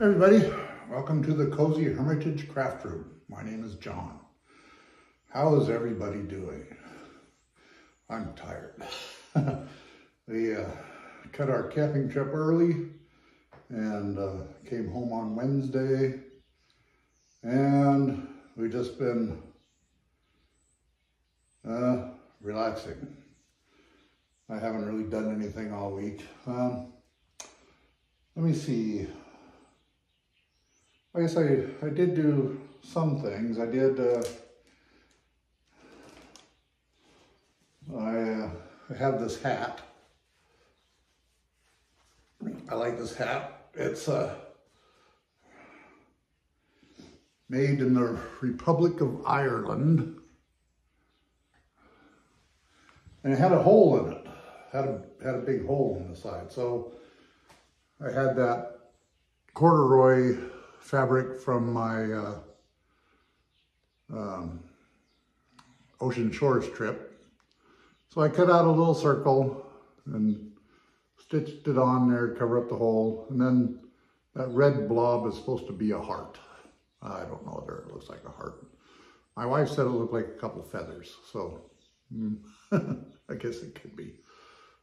Everybody, welcome to the Cozy Hermitage Craft Room. My name is John. How is everybody doing? I'm tired. We cut our camping trip early and came home on Wednesday, and we've just been relaxing. I haven't really done anything all week. Let me see. I guess I did do some things. I did, I have this hat. I like this hat. It's made in the Republic of Ireland. And it had a hole in it. Had a big hole in the side. So I had that corduroy fabric from my Ocean Shores trip. So I cut out a little circle and stitched it on there to cover up the hole. And then that red blob is supposed to be a heart. I don't know whether it looks like a heart. My wife said it looked like a couple feathers. So I guess it could be.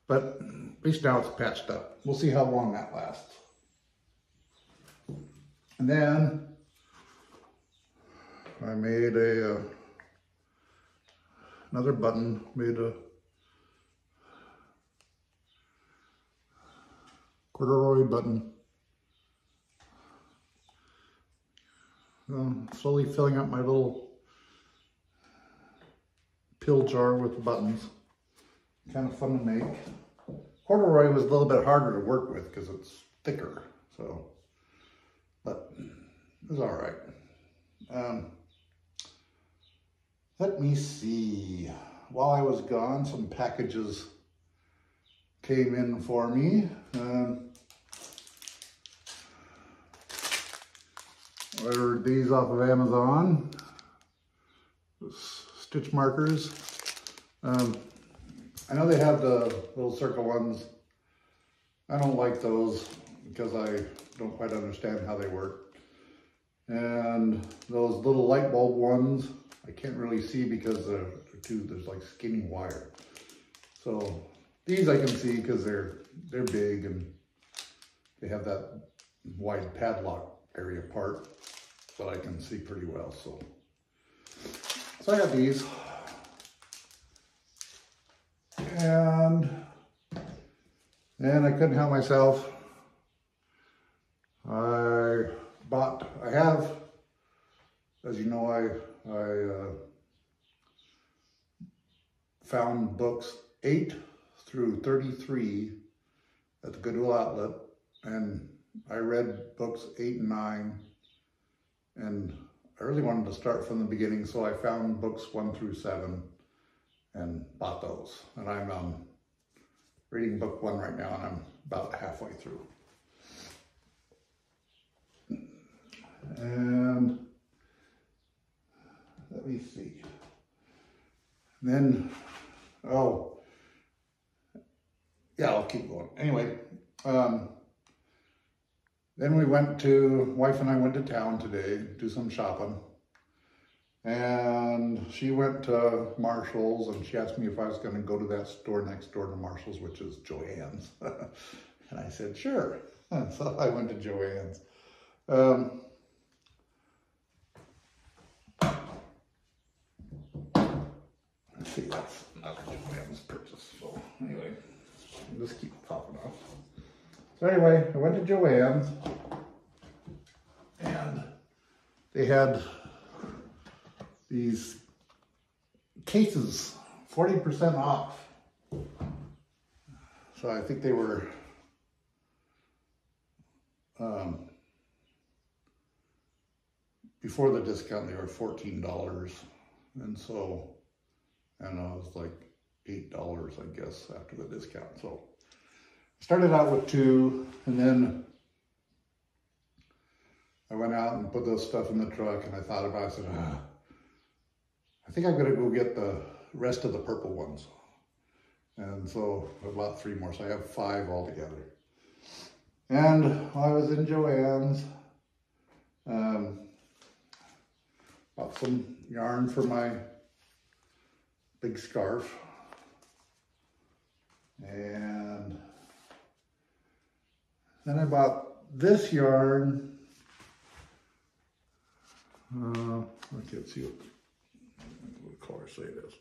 But at least now it's patched up. We'll see how long that lasts. And then I made another button, made a corduroy button. Slowly filling up my little pill jar with buttons. Kind of fun to make. Corduroy was a little bit harder to work with because it's thicker, so. But it was all right. Let me see. While I was gone, some packages came in for me. I ordered these off of Amazon. Stitch markers. I know they have the little circle ones. I don't like those because I don't quite understand how they work. And those little light bulb ones, I can't really see because there's like skinny wire. So these I can see because they're big and they have that wide padlock area part that I can see pretty well. So I got these. And I couldn't help myself. I have, as you know, I found books 8 through 33 at the Goodwill outlet, and I read books 8 and 9, and I really wanted to start from the beginning, so I found books 1 through 7 and bought those. And I'm reading book 1 right now, and I'm about halfway through. And let me see. And then, yeah, I'll keep going. Anyway, then wife and I went to town today, do some shopping. And she went to Marshall's, and she asked me if I was going to go to that store next door to Marshall's, which is Joann's. And I said, sure. So I went to Joann's. Let's see, that's not Joann's purchase. So anyway, I'll just keep popping off. So anyway, I went to Joann's, and they had these cases, 40% off. So I think they were before the discount, they were $14. And so, and it was like $8, I guess, after the discount. So I started out with 2, and then I went out and put this stuff in the truck, and I thought about it. I said, I think I'm gonna go get the rest of the purple ones. And so I bought 3 more, so I have 5 altogether. And I was in Joann's, Bought some yarn for my big scarf. And then I bought this yarn. I can't see what color say it is.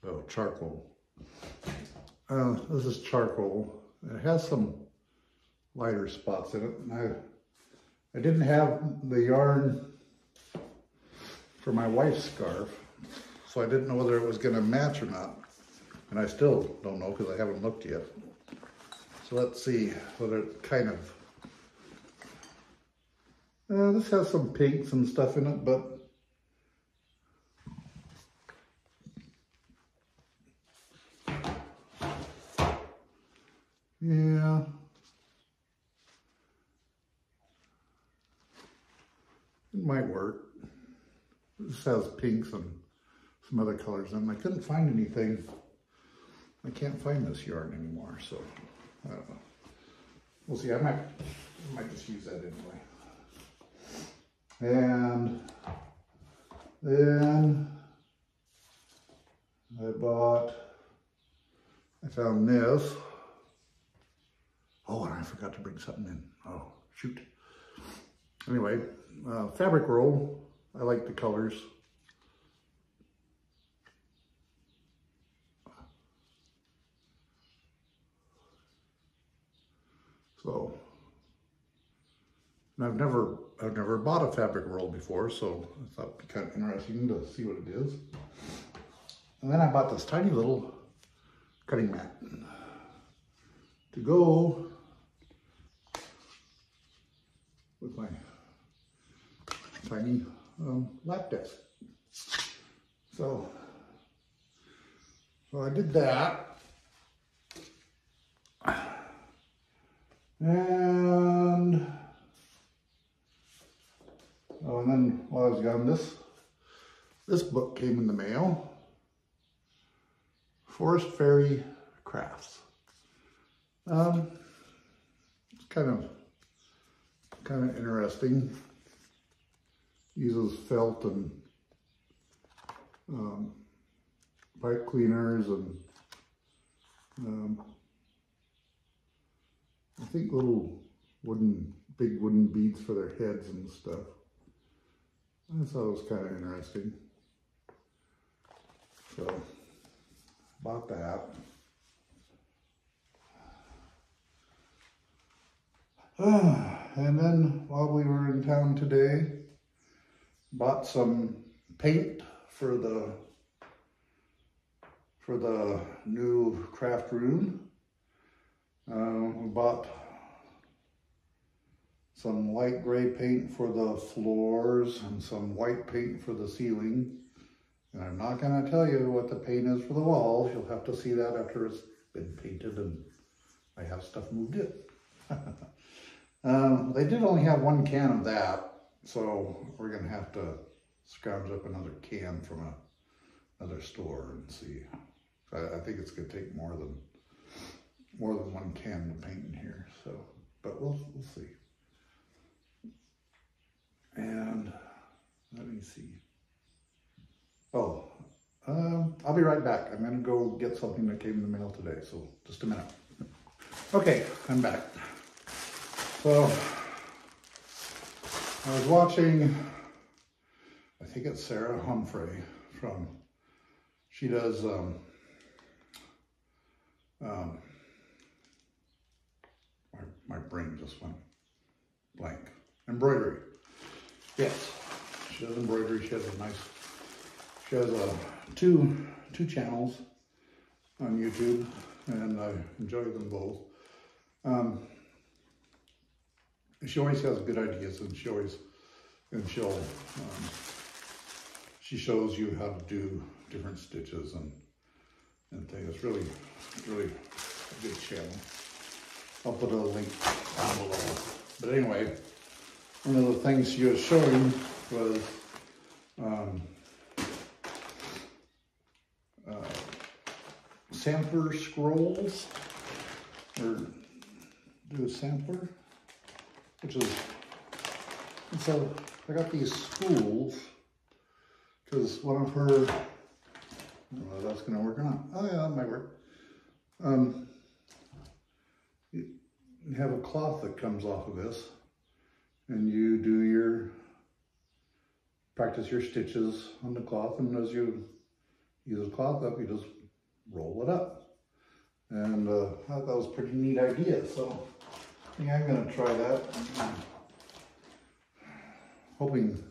Oh, charcoal. This is charcoal. It has some lighter spots in it. And I didn't have the yarn for my wife's scarf, so I didn't know whether it was going to match or not. And I still don't know because I haven't looked yet. So let's see whether it kind of... this has some pinks and stuff in it, but yeah. It might work. This has pinks and some other colors in it. I couldn't find anything. I can't find this yarn anymore, so I don't know. We'll see. I might just use that anyway. And then I found this. Oh, and I forgot to bring something in. Oh, shoot. Anyway, fabric roll. I like the colors. So, and I've never bought a fabric roll before, so I thought it'd be kind of interesting to see what it is. And then I bought this tiny little cutting mat to go with my tiny lap desk. So I did that. And then while I was gone, this book came in the mail. Forest Fairy Crafts. It's kind of interesting. Uses felt and pipe cleaners and I think little big wooden beads for their heads and stuff. I thought it was kind of interesting. So, bought that. And then while we were in town today, bought some paint for the new craft room. We bought some light gray paint for the floors and some white paint for the ceiling. And I'm not going to tell you what the paint is for the walls. You'll have to see that after it's been painted and I have stuff moved in. They did only have one can of that, so we're going to have to scrounge up another can from another store and see. I think it's going to take more than one can of paint in here, so, but we'll see. And let me see. Oh, I'll be right back. I'm gonna go get something that came in the mail today, so just a minute. Okay, I'm back. So, I was watching, I think it's Sarah Humphrey she does, my brain just went blank. Embroidery. Yes, she does embroidery. She has two channels on YouTube, and I enjoy them both. She always has good ideas, and she shows you how to do different stitches and things. It's really a good channel. I'll put a link down below. But anyway, one of the things she was showing was sampler scrolls, or do a sampler, which is And so I got these spools because one of her, I don't know if that's going to work or not. Oh yeah, that might work. You have a cloth that comes off of this, and you do practice your stitches on the cloth, and as you use the cloth up, you just roll it up. And I thought that was a pretty neat idea, so I think I'm going to try that. Hoping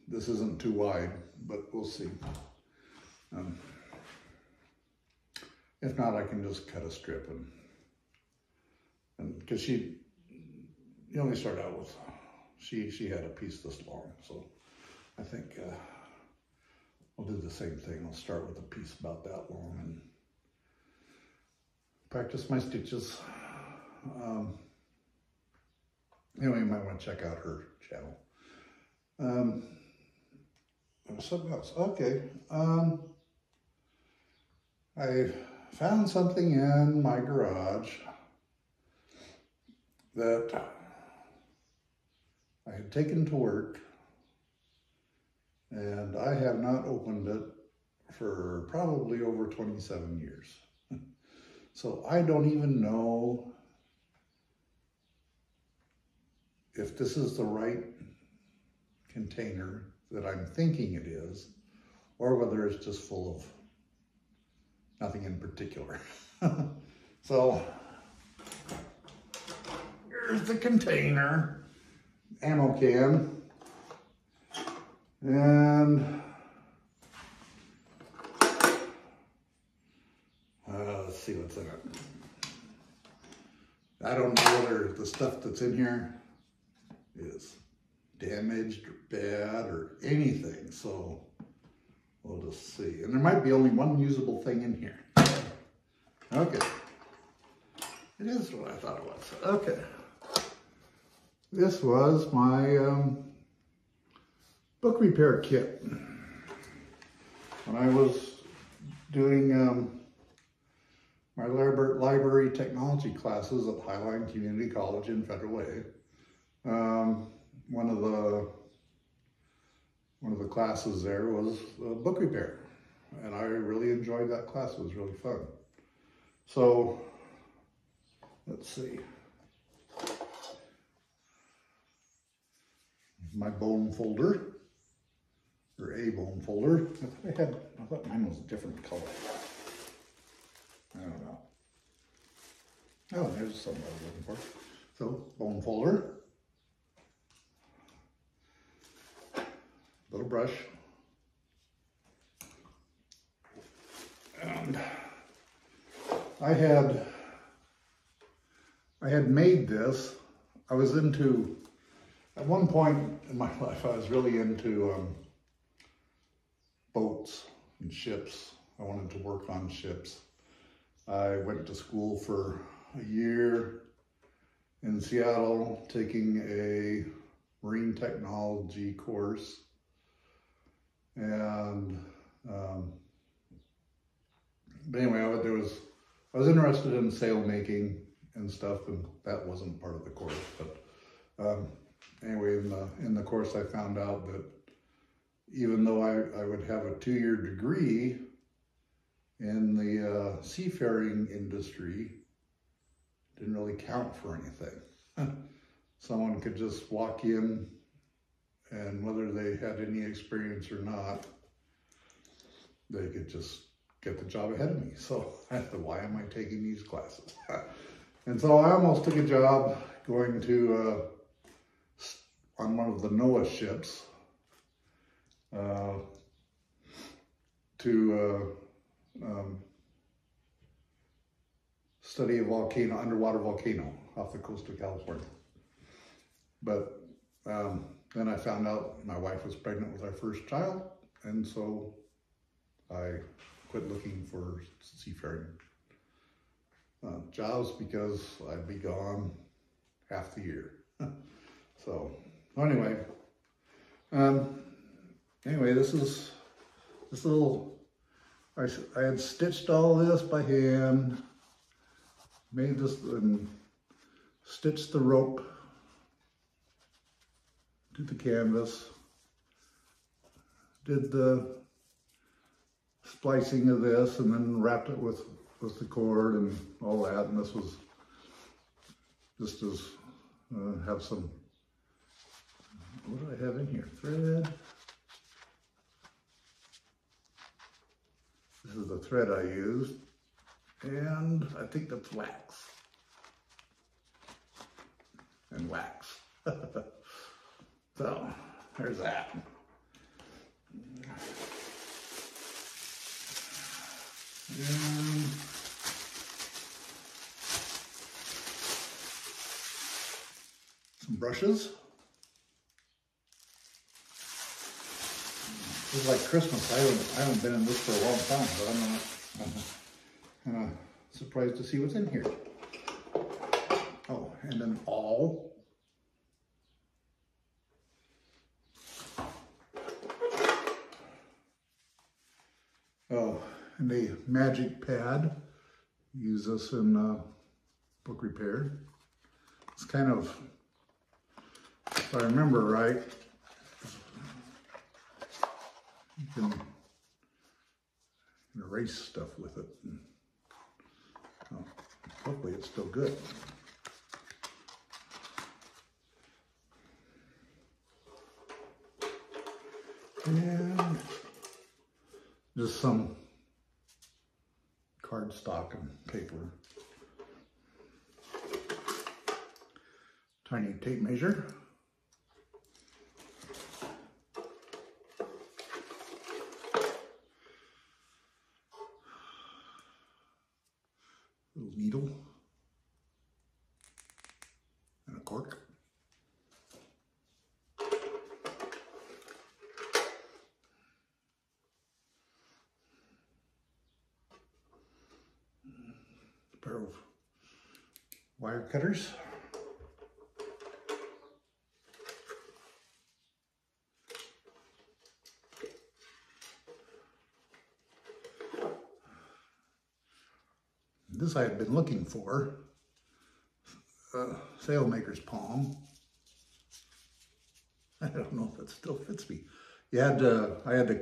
this isn't too wide, but we'll see. If not, I can just cut a strip, and because you only start out with, she had a piece this long, so I think I'll do the same thing. I'll start with a piece about that long and practice my stitches. Anyway, you might want to check out her channel. Something else. Okay. I found something in my garage that I had taken to work, and I have not opened it for probably over 27 years. So I don't even know if this is the right container that I'm thinking it is, or whether it's just full of nothing in particular. So here's the container, ammo can, and let's see what's in it. I don't know whether the stuff that's in here is damaged or bad or anything, so we'll just see. And there might be only one usable thing in here. Okay. It is what I thought it was. Okay. This was my book repair kit. When I was doing my library technology classes at Highline Community College in Federal Way, one of the classes there was book repair, and I really enjoyed that class. It was really fun. So let's see, my bone folder, or a bone folder. I thought mine was a different color. I don't know. Oh, there's something I was looking for. So bone folder. Little brush, and I had made this. I was into, at one point in my life, I was really into boats and ships. I wanted to work on ships. I went to school for a year in Seattle, taking a marine technology course. And, but anyway, I was interested in sail making and stuff, and that wasn't part of the course. But anyway, in the course, I found out that even though I would have a 2-year degree in the seafaring industry, it didn't really count for anything. Someone could just walk in, and whether they had any experience or not, they could just get the job ahead of me. So I thought, why am I taking these classes? And so I almost took a job going to, on one of the NOAA ships, to study a volcano, underwater volcano off the coast of California. But then I found out my wife was pregnant with our first child, and so I quit looking for seafaring jobs because I'd be gone half the year. So anyway, this little, I had stitched all this by hand, made this and stitched the rope did the canvas, did the splicing of this, and then wrapped it with the cord and all that. And this was just as have some, what do I have in here? Thread. This is the thread I used, and I think that's wax. And wax. So, there's that. And some brushes. This is like Christmas. I haven't been in this for a long time, but I'm kind of surprised to see what's in here. Oh, and an awl. Oh, and a magic pad. Use this in book repair. It's kind of, if I remember right, you can erase stuff with it. And, oh, hopefully it's still good. And just some cardstock and paper. Tiny tape measure. Little needle. And a cork. A pair of wire cutters. This I had been looking for, sailmaker's palm. I don't know if it still fits me. I had to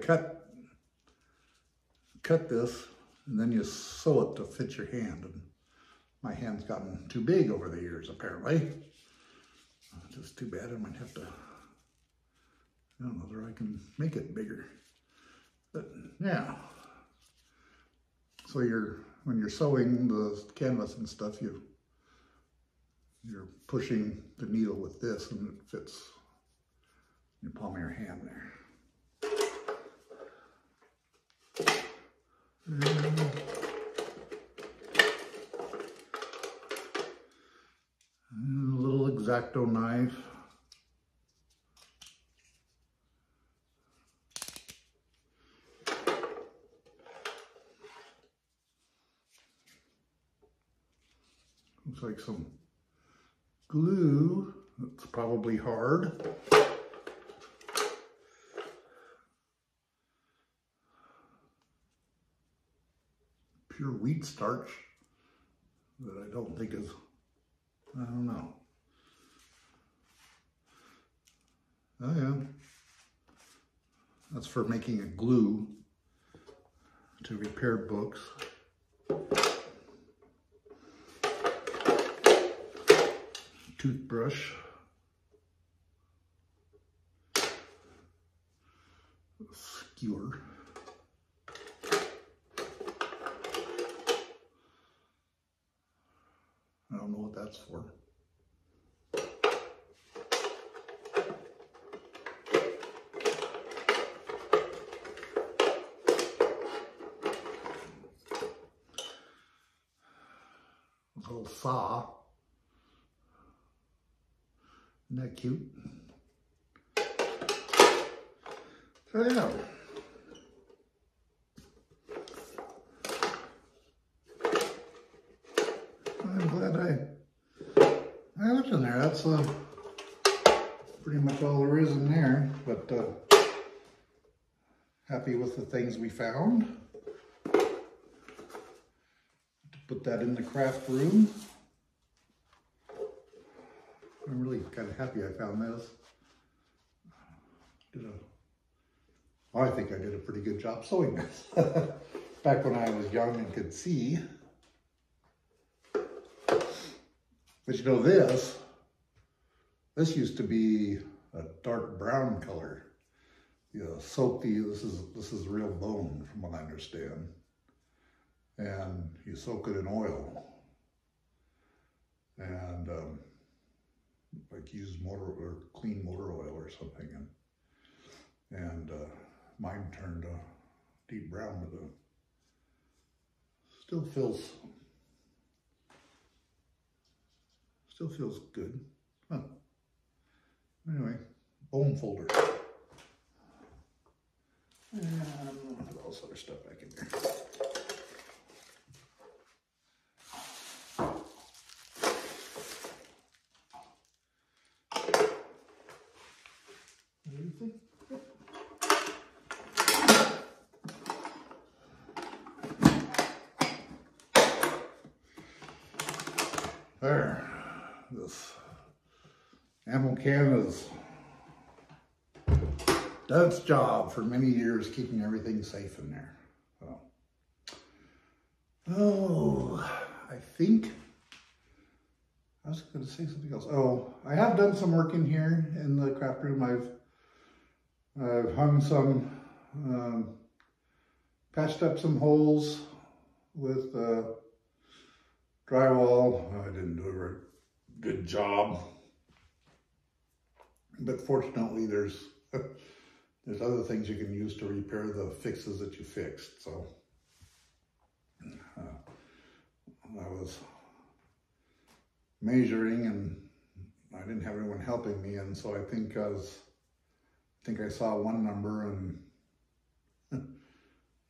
cut this, and then you sew it to fit your hand. And my hand's gotten too big over the years, apparently. Just too bad. I might have to, I don't know whether I can make it bigger. But yeah. So when you're sewing the canvas and stuff, you're pushing the needle with this, and it fits in the palm of your hand there. And a little X-Acto knife. Looks like some glue. It's probably hard. Pure wheat starch that I don't think is, I don't know. Oh yeah. That's for making a glue to repair books. Toothbrush. Skewer. I don't know what that's for. A little saw. Isn't that cute? So yeah. I'm glad I looked in there. That's pretty much all there is in there, but happy with the things we found. Put that in the craft room. I'm really kind of happy I found this. I think I did a pretty good job sewing this. Back when I was young and could see. But you know, this used to be a dark brown color. You know, soak this is real bone from what I understand. And you soak it in oil. And like use motor or clean motor oil or something. And mine turned a deep brown, but still feels good. Huh. Anyway, bone folder. And put all this other stuff back in there. Everything? There. This ammo can has done its job for many years, keeping everything safe in there. So. Oh, I think I was going to say something else. Oh, I have done some work in here in the craft room. I've hung some, patched up some holes with drywall. I didn't do a very good job, but fortunately there's other things you can use to repair the fixes that you fixed. So I was measuring and I didn't have anyone helping me, and so I think I saw one number, and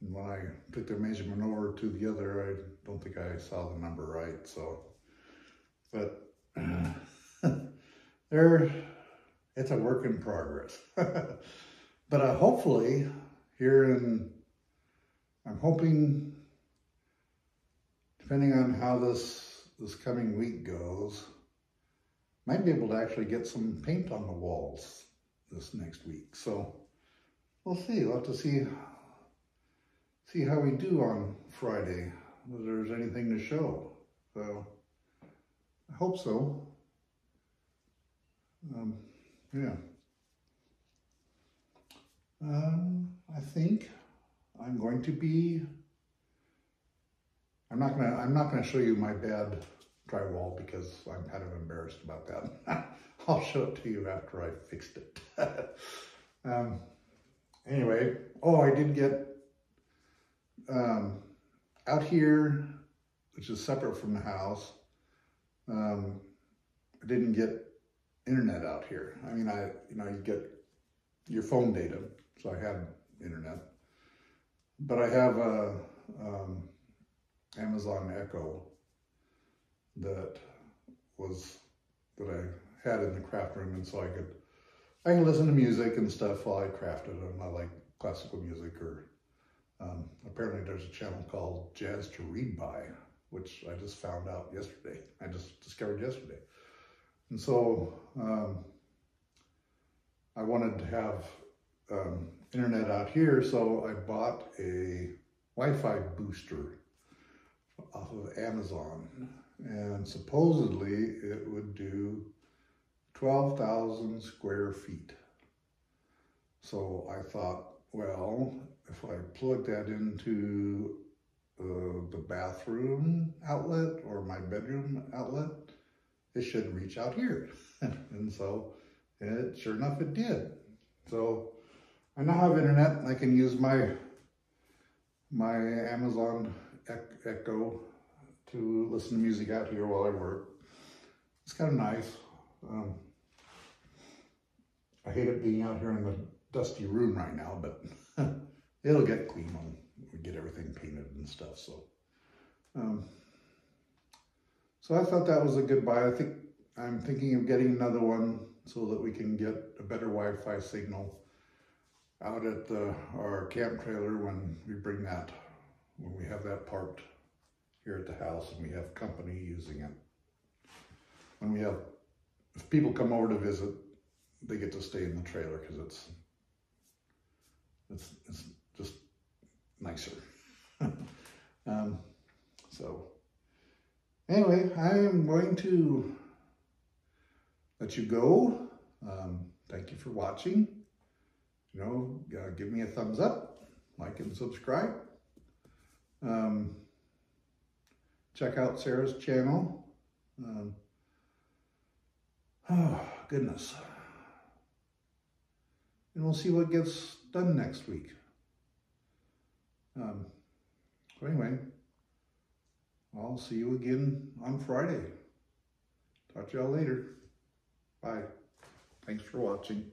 when I took the measurement over to the other, I don't think I saw the number right. So, but it's a work in progress. But hopefully I'm hoping, depending on how this coming week goes, might be able to actually get some paint on the walls this next week. So we'll see. We'll have to see how we do on Friday, whether there's anything to show. So I hope so. Yeah. I think I'm going to be, I'm not gonna show you my bad drywall because I'm kind of embarrassed about that. I'll show it to you after I fixed it. Anyway, oh, I did get out here, which is separate from the house. I didn't get internet out here. I mean, you get your phone data, so I had internet, but I have a Amazon Echo that I had in the craft room, and so I can listen to music and stuff while I crafted them. I like classical music, or apparently there's a channel called Jazz to Read By, which I just found out yesterday. I just discovered yesterday. And so I wanted to have internet out here, so I bought a Wi-Fi booster off of Amazon, and supposedly it would do 12,000 square feet. So I thought, well, if I plug that into the bathroom outlet or my bedroom outlet, it should reach out here. And so sure enough, it did. So I now have internet, and I can use my Amazon Echo to listen to music out here while I work. It's kind of nice. I hate it being out here in the dusty room right now, but it'll get clean when we get everything painted and stuff. So, so I thought that was a good buy. I'm thinking of getting another one so that we can get a better Wi-Fi signal out at our camp trailer when we have that parked here at the house and we have company using it. If people come over to visit, they get to stay in the trailer because It's just nicer. So anyway, I'm going to let you go. Thank you for watching. You know, give me a thumbs up, like and subscribe. Check out Sarah's channel. Oh, goodness. And we'll see what gets done next week. So anyway, I'll see you again on Friday. Talk to y'all later. Bye. Thanks for watching.